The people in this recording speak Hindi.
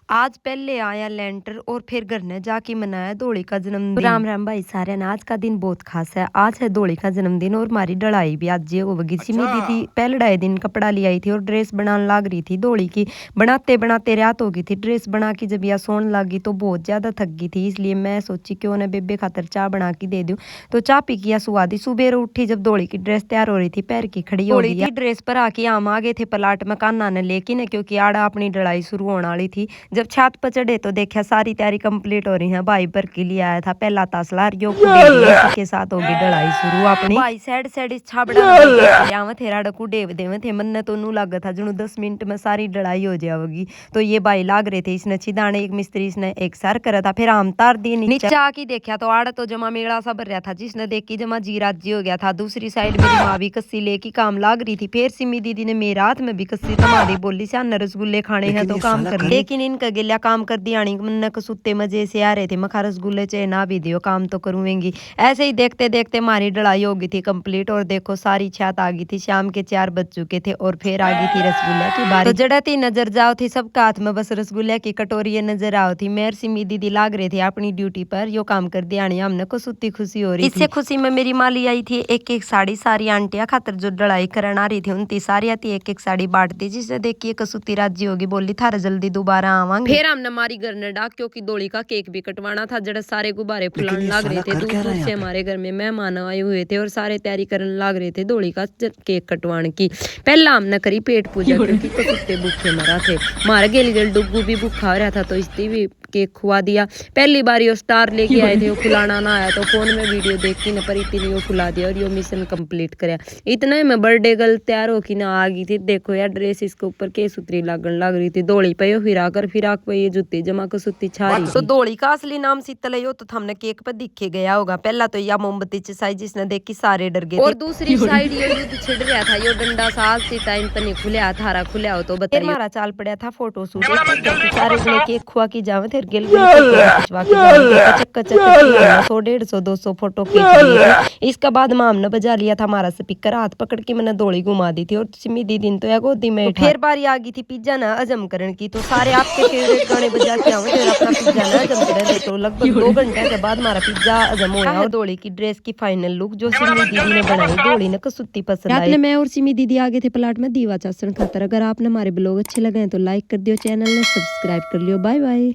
आज पहले आया लेंटर और फिर घर ने जाके मनाया दोली का जन्मदिन। राम राम भाई सारे, आज का दिन बहुत खास है। आज है दोली का जन्मदिन और हमारी डढ़ाई भी आज ये होगी। सिमी दीदी पहले ढाई दिन कपड़ा ले आई थी और ड्रेस बनाने लाग रही थी दोली की। बनाते बनाते रात हो गई थी। ड्रेस बना के जब यह सोने लगी तो बहुत ज्यादा थक गई थी, इसलिए मैं सोची क्यों ना बेबे खातर चाय बना के दे दूं। तो चाय पी किया सुहा दी। सुबह उठी जब दोली की ड्रेस तैयार हो रही थी, पैर की खड़ी हो गई थी। ड्रेस पर आके आम आ गए थे पलाट में कान्ना ने, लेकिन क्योंकि आड़ा अपनी डढ़ाई शुरू होने वाली थी। जब छत पर चढ़े तो देखा सारी तैयारी कंप्लीट हो रही है। भाई पर के लिए आया था पहला तसला के साथ होगी डढ़ाई शुरू अपनी। भाई साइड छाबड़ा थेरा डकू डेव देव थे। मन तो नू लगा था जुनू 10 मिनट में सारी डढ़ाई हो जाएगी। तो ये भाई लाग रहे थे। इसने छिदाने एक मिस्त्री इसने एक सर करा था, फिर आम तार दी नीचे आके देखा तो आड़ तो जमा मेड़ा सा भर रहा था, जिसने देखी जमा जी राजी हो गया था। दूसरी साइड मेरी माँ भी कस्सी लेके काम लाग रही थी। फिर सिमी दीदी ने मेरे हाथ में भी कस्सी थमा दी, बोली सान रसगुल्ले खाने हैं तो काम कर। लेकिन इनका गिल्या काम कर दिया। मन सुते मजे से आ रहे थे। मखा रसगुल्ले चाहे ना भी दियो काम तो करूंगी। ऐसे ही देखते देखते हमारी डढ़ाई हो गई थी कंप्लीट। और देखो सारी छत आ गई थी। शाम के 4 बज चुके थे और फिर आ गई थी रसगुल्ला की बारी। तो जड़ती नजर जाओ थी सबका हाथ में बस रसगुल्ला की कटोरी नजर आओ थी। मेर सिमी दीदी लाग रहे थे अपनी ड्यूटी पर यो काम कर दिया। हमने को सुती खुशी हो रही। इससे खुशी में मेरी माँ ली आई थी एक एक साड़ी। सारी आंटिया खातर जो डढ़ाई करना रही थी उनकी सारी आती एक एक साड़ी बांट दी। जिससे देखिए कसुती राजी होगी, बोली थारा जल्दी दोबारा आवांगे। फिर हमने हमारी घर ने डाक क्योंकि दोली का केक भी कटवाना था। जड़ा सारे गुब्बारे फुलाने लग रहे थे। दूर दूर से हमारे घर में मेहमान आए हुए थे और सारे तैयारी करने लग रहे थे दोली का केक कटवाने की। पहला हमने करी पेट पूजा क्योंकि कुत्ते भूखे मरा थे। मारे गेली जल डुगू भी भूखा रहा था तो इसकी भी केक खुआ दिया। पहली बार यो स्टार लेके आए थे, वो फुलाना ना आया तो फोन में वीडियो देख के न पर इतनी वो फुला दिया और यो मिशन कंप्लीट कराया। इतना में बर्थडे गर्ल तैयार होके ना आ गई थी। देखो यार ड्रेस इसके ऊपर के सुतरी लगन लग रही थी। दोली पे फिराक पे ये जुत्ती जमा को सुती छा रही। तो दोली का असली नाम शीतल है। तो हमने केक पर दिखे गया होगा। पहला तो या मोमबत्ती चिसाई जिसने देखी सारे डर गए। और दूसरी साइड ये युद्ध छिड़ रहा था। यो डंडा साल से टाइम पर नहीं खुलिया थारा खुलिया हो तो बताइए। हमारा चाल पड़ा था फोटो शूट। सारे जने केक खुआ की जावे थे 100 150 200 फोटो खींच। इसके बाद माम ने बजा लिया था हमारा स्पीकर। हाथ पकड़ के मैंने दोली घुमा दी थी और सिमी दीदी तो या गोदी में फिर बारी आ गई थी पिज्जा ना हजम करने की। तो सारे आपके फेवरेट गाने बजा के आओ फिर अपना पिज्जा ना हजम करें। तो लगभग 2 घंटे के बाद हमारा पिज्जा हजम हो गया। और दोली की ड्रेस की फाइनल लुक जो सिमी दीदी ने बनाई, दोली ने कसुत्ती पसंद आई। मैं और सिमी दीदी आगे थे प्लाट में दीवा चासन खातर। अगर आपने हमारे ब्लॉग अच्छे लगे तो लाइक कर दियो, चैनल ने सब्सक्राइब कर लियो। Bye bye.